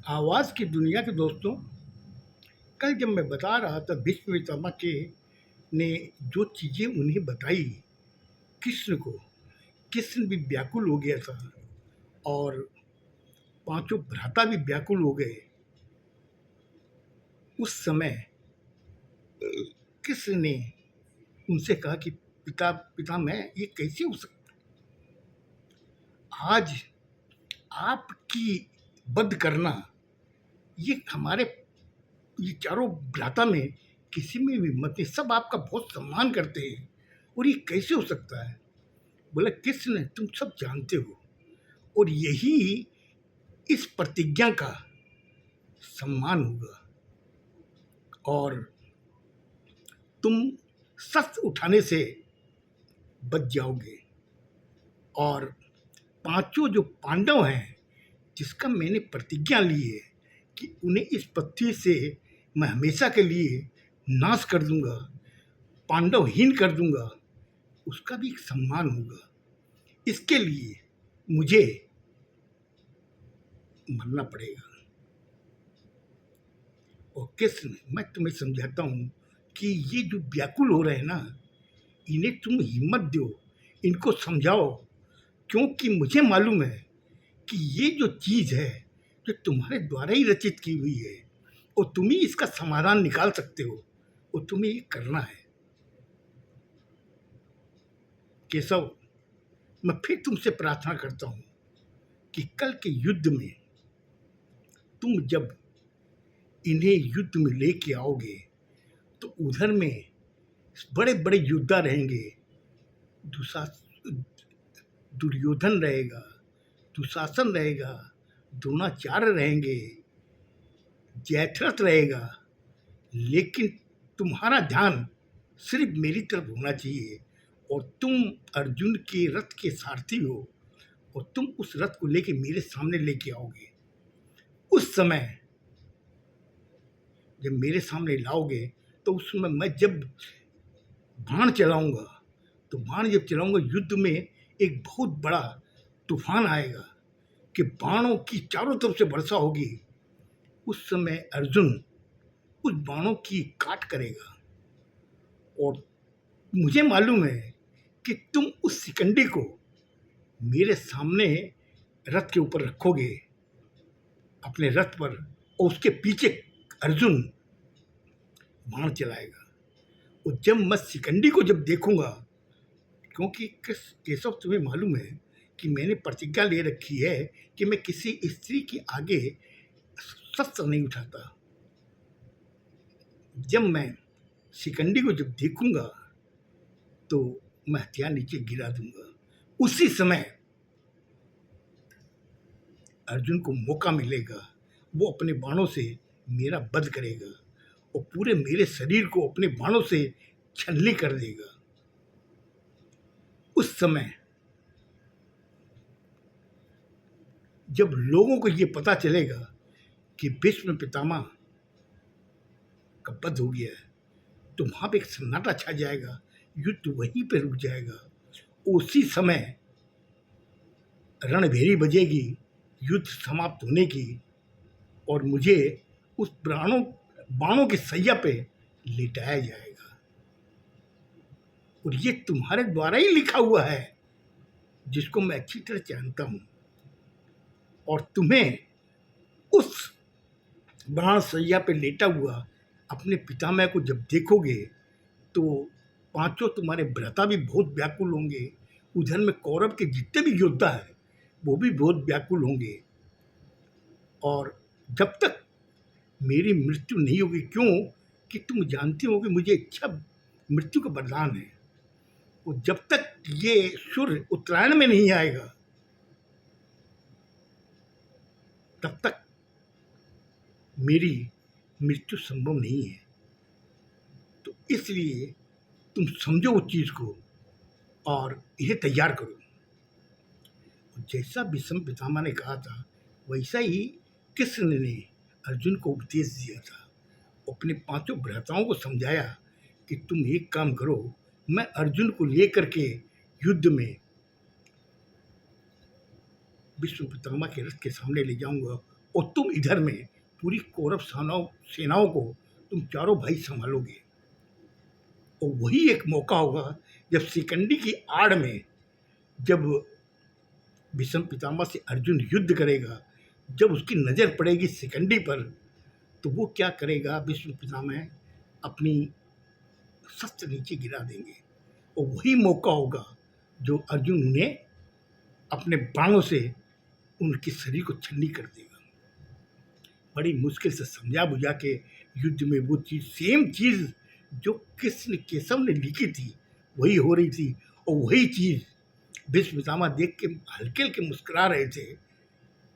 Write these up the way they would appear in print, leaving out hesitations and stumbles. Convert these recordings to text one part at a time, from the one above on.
आवाज़ की दुनिया के दोस्तों, कल जब मैं बता रहा था भीष्म पितामह के ने जो चीज़ें उन्हें बताई कृष्ण को, कृष्ण भी व्याकुल हो गया था और पांचों भ्राता भी व्याकुल हो गए। उस समय कृष्ण ने उनसे कहा कि पिता पिता मैं ये कैसे हो सकता, आज आपकी वध करना, ये हमारे ये चारों भ्राता में किसी में भी मत नहीं, सब आपका बहुत सम्मान करते हैं और ये कैसे हो सकता है। बोला कृष्ण तुम सब जानते हो और यही इस प्रतिज्ञा का सम्मान होगा और तुम शस्त्र उठाने से बच जाओगे। और पांचों जो पांडव हैं जिसका मैंने प्रतिज्ञा ली है कि उन्हें इस पृथ्वी से मैं हमेशा के लिए नाश कर दूंगा, पांडवहीन कर दूंगा, उसका भी एक सम्मान होगा। इसके लिए मुझे मरना पड़ेगा। और कृष्ण मैं तुम्हें समझाता हूँ कि ये जो व्याकुल हो रहे हैं ना, इन्हें तुम हिम्मत दो, इनको समझाओ, क्योंकि मुझे मालूम है कि ये जो चीज़ है जो तुम्हारे द्वारा ही रचित की हुई है और तुम ही इसका समाधान निकाल सकते हो और तुम्हें ये करना है। केशव, मैं फिर तुमसे प्रार्थना करता हूँ कि कल के युद्ध में तुम जब इन्हें युद्ध में लेके आओगे तो उधर में बड़े बड़े योद्धा रहेंगे। दुर्योधन रहेगा, दुशासन रहेगा, द्रोणाचार्य रहेंगे, जयद्रथ रहेगा, लेकिन तुम्हारा ध्यान सिर्फ मेरी तरफ होना चाहिए और तुम अर्जुन के रथ के सारथी हो और तुम उस रथ को लेके मेरे सामने लेके आओगे। उस समय जब मेरे सामने लाओगे तो उस समय मैं जब बाण चलाऊंगा तो बाण जब चलाऊंगा युद्ध में एक बहुत बड़ा तूफान आएगा कि बाणों की चारों तरफ से वर्षा होगी। उस समय अर्जुन उस बाणों की काट करेगा और मुझे मालूम है कि तुम उस शिकंडी को मेरे सामने रथ के ऊपर रखोगे, अपने रथ पर, और उसके पीछे अर्जुन बाण चलाएगा। और जब मैं शिकंडी को जब देखूंगा, क्योंकि केशव तुम्हें मालूम है कि मैंने प्रतिज्ञा ले रखी है कि मैं किसी स्त्री के आगे शस्त्र नहीं उठाता। जब मैं शिकंडी को जब देखूंगा तो मैं हथियार नीचे गिरा दूंगा। उसी समय अर्जुन को मौका मिलेगा, वो अपने बाणों से मेरा वध करेगा और पूरे मेरे शरीर को अपने बाणों से छलनी कर देगा। उस समय जब लोगों को ये पता चलेगा कि भीष्म पितामह का वध हो गया है तो वहाँ पे एक सन्नाटा छा जाएगा, युद्ध वहीं पे रुक जाएगा। उसी समय रणभेरी बजेगी युद्ध समाप्त होने की और मुझे उस बाणों की सैया पे लिटाया जाएगा। और ये तुम्हारे द्वारा ही लिखा हुआ है जिसको मैं अच्छी तरह जानता हूँ। और तुम्हें उस बाण सैया पे लेटा हुआ अपने पितामह को जब देखोगे तो पांचों तुम्हारे भ्राता भी बहुत व्याकुल होंगे। उधर में कौरव के जितने भी योद्धा हैं वो भी बहुत व्याकुल होंगे। और जब तक मेरी मृत्यु नहीं होगी, क्यों कि तुम जानते हो कि मुझे इच्छा मृत्यु का वरदान है, और जब तक ये सूर्य उत्तरायण में नहीं आएगा तब तक मेरी मृत्यु संभव नहीं है। तो इसलिए तुम समझो उस चीज़ को और इसे तैयार करो। जैसा भीष्म पितामह ने कहा था वैसा ही कृष्ण ने अर्जुन को उपदेश दिया था, अपने पांचों भ्राताओं को समझाया कि तुम एक काम करो, मैं अर्जुन को लेकर के युद्ध में भीष्म पितामह के रथ के सामने ले जाऊंगा और तुम इधर में पूरी कौरव सेनाओं को तुम चारों भाई संभालोगे। और वही एक मौका होगा जब शिखंडी की आड़ में जब भीष्म पितामह से अर्जुन युद्ध करेगा, जब उसकी नज़र पड़ेगी शिखंडी पर, तो वो क्या करेगा, भीष्म पितामह अपनी शस्त्र नीचे गिरा देंगे और वही मौका होगा जो अर्जुन उन्हें अपने बाणों से उनके शरीर को छन्नी कर देगा। बड़ी मुश्किल से समझा बुझा के युद्ध में वो चीज़, सेम चीज़ जो कृष्ण केशव ने लिखी थी वही हो रही थी। और वही चीज़ भीष्म पितामह देख के हल्के हल्के मुस्कुरा रहे थे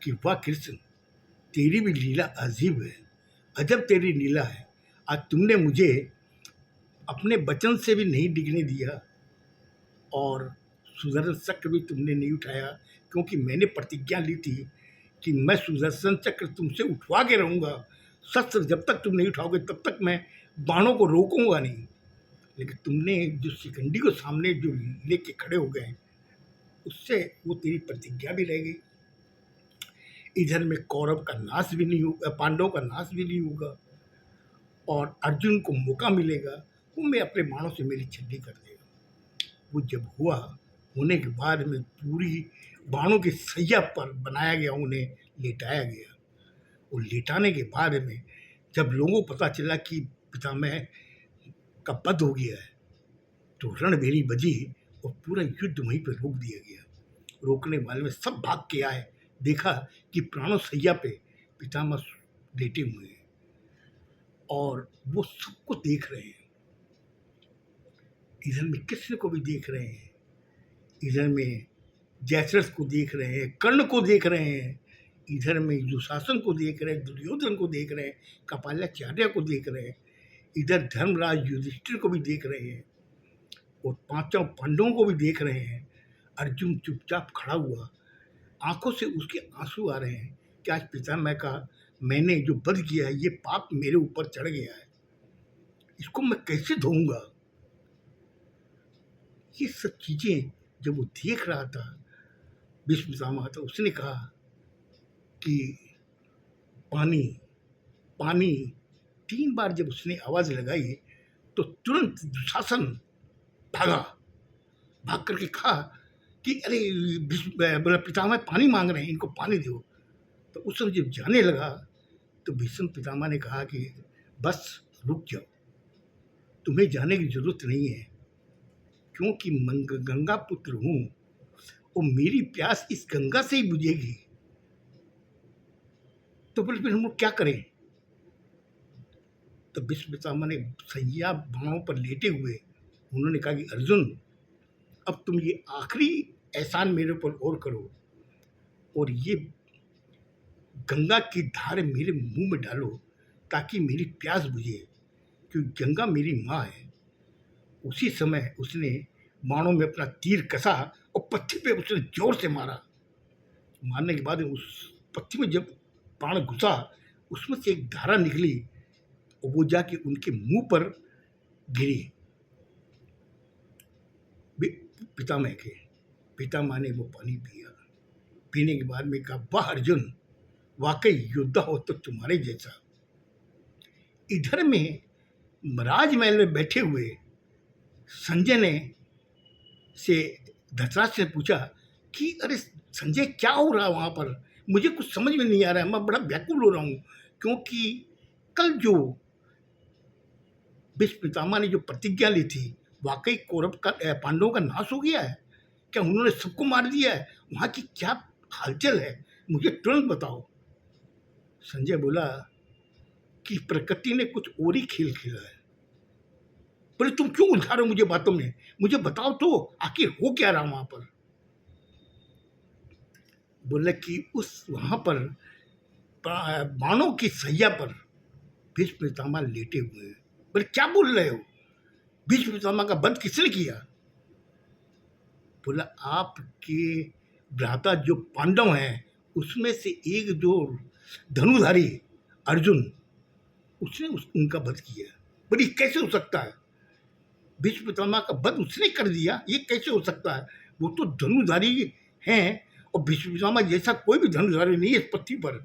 कि वाह कृष्ण, तेरी भी लीला अजीब है, अजब तेरी लीला है। आज तुमने मुझे अपने वचन से भी नहीं डिगने दिया और सुदर्शन चक्र भी तुमने नहीं उठाया, क्योंकि मैंने प्रतिज्ञा ली थी कि मैं सुदर्शन चक्र तुमसे उठवा के रहूँगा। शस्त्र जब तक तुम नहीं उठाओगे तब तक मैं बाणों को रोकूंगा नहीं। लेकिन तुमने जो शिखंडी को सामने जो लेके खड़े हो गए, उससे वो तेरी प्रतिज्ञा भी रह गई। इधर में कौरव का नाश भी नहीं होगा, पांडवों का नाश भी नहीं होगा, और अर्जुन को मौका मिलेगा, वो मैं अपने बाणों से मेरी छड्डी कर देगा। वो जब हुआ, होने के बाद में पूरी बाणों की सैया पर बनाया गया, उन्हें लेटाया गया। और लेटाने के बाद में जब लोगों को पता चला कि पितामह का वध हो गया है, तो रणभेरी बजी और पूरा युद्ध वहीं पर रोक दिया गया। रोकने वाले में सब भाग के आए, देखा कि प्राणों सैया पे पितामह लेटे हुए हैं और वो सबको देख रहे हैं। इधर में कृष्ण को भी देख रहे हैं, इधर में जयद्रथ को देख रहे हैं, कर्ण को देख रहे हैं, इधर में दुशासन को देख रहे हैं, दुर्योधन को देख रहे हैं, कपालाचार्य को देख रहे हैं, इधर धर्मराज युधिष्ठिर को भी देख रहे हैं और पांचों पांडवों को भी देख रहे हैं। अर्जुन चुपचाप खड़ा हुआ, आंखों से उसके आंसू आ रहे हैं कि आज पितामह का मैंने जो वध किया है, ये पाप मेरे ऊपर चढ़ गया है, इसको मैं कैसे धोऊंगा। ये सब चीज़ें जब वो देख रहा था भीष्म पितामह, तो उसने कहा कि पानी पानी, 3 बार जब उसने आवाज़ लगाई तो तुरंत दुशासन भागा, भाग करके कहा कि अरे बोला पितामह पानी मांग रहे हैं, इनको पानी दो। तो उस समय जब जाने लगा तो भीष्म पितामह ने कहा कि बस रुक जाओ, तुम्हें जाने की जरूरत नहीं है, क्योंकि गंगा पुत्र हूँ और मेरी प्यास इस गंगा से ही बुझेगी। तो बोले फिर हम लोग क्या करें। तो भीष्म पितामह ने सैया बाणों पर लेटे हुए उन्होंने कहा कि अर्जुन, अब तुम ये आखिरी एहसान मेरे ऊपर और करो और ये गंगा की धार मेरे मुंह में डालो ताकि मेरी प्यास बुझे, क्योंकि गंगा मेरी माँ है। उसी समय उसने बाणों में अपना तीर कसा और पत्थर पे उसने जोर से मारा। मारने के बाद उस पत्थर में जब बाण घुसा, उसमें से एक धारा निकली और वो जाके उनके मुंह पर गिरी पितामह के। पितामह ने वो पानी पिया, पीने के बाद में कहा वाह अर्जुन, वाकई योद्धा हो तो तुम्हारे जैसा। इधर में राजमहल में बैठे हुए संजय ने से धृतराष्ट्र से पूछा कि अरे संजय, क्या हो रहा है वहाँ पर, मुझे कुछ समझ में नहीं आ रहा है, मैं बड़ा व्याकुल हो रहा हूँ, क्योंकि कल जो भीष्म पितामह ने जो प्रतिज्ञा ली थी, वाकई कौरव का पांडवों का नाश हो गया है क्या, उन्होंने सबको मार दिया है, वहाँ की क्या हालचाल है, मुझे तुरंत बताओ। संजय बोला कि प्रकृति ने कुछ और ही खेल खेला है। बोले तुम क्यों उलझा रहे हो मुझे बातों में, मुझे बताओ तो आखिर हो क्या रहा वहां पर। बोले कि उस वहां पर बाणों की सैया पर भीष्म पितामह लेटे हुए हैं। बोले क्या बोल रहे हो, भीष्म पितामह का वध किसने किया। बोला आपके भ्राता जो पांडव हैं उसमें से एक जो धनुधारी अर्जुन, उसने उनका वध किया। बोले कैसे हो सकता है, भीष्म पितामह का वध उसने कर दिया, ये कैसे हो सकता है, वो तो धनुधारी हैं और भीष्म पितामह जैसा कोई भी धनुधारी नहीं है इस पृथ्वी पर।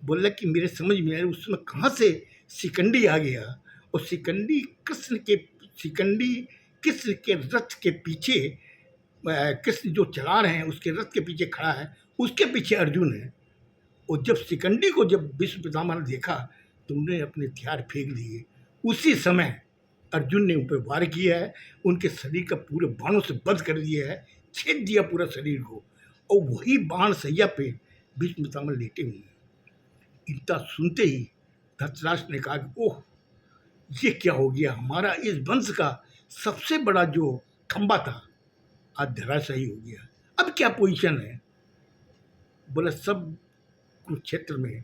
बोला कि मेरे समझ में आया उसमें कहाँ से शिकंडी आ गया, और शिकंडी कृष्ण के रथ के पीछे, कृष्ण जो चला रहे हैं उसके रथ के पीछे खड़ा है, उसके पीछे अर्जुन है। और जब शिकंडी को जब भीष्म पितामह ने देखा तो उन्होंने अपने हथियार फेंक दिए। उसी समय अर्जुन ने उन पर वार किया है, उनके शरीर का पूरे बाणों से वध कर दिया है, छेद दिया पूरा शरीर को, और वही बाण सैया पे भीष्म पितामह लेटे हुए हैं। इतना सुनते ही धृतराष्ट्र ने कहा कि ओह, ये क्या हो गया, हमारा इस वंश का सबसे बड़ा जो खंबा था आज धराशायी हो गया, अब क्या पोजीशन है। बोला सब कुरुक्षेत्र में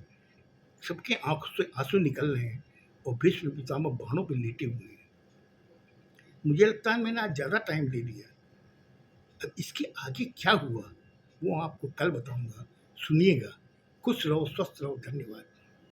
सबके आंखों से आंसू निकल रहे हैं और भीष्म पितामह बाणों पर लेटे हुए हैं। मुझे लगता है मैंने आज ज़्यादा टाइम ले लिया। अब इसके आगे क्या हुआ वो आपको कल बताऊंगा। सुनिएगा। खुश रहो, स्वस्थ रहो। धन्यवाद।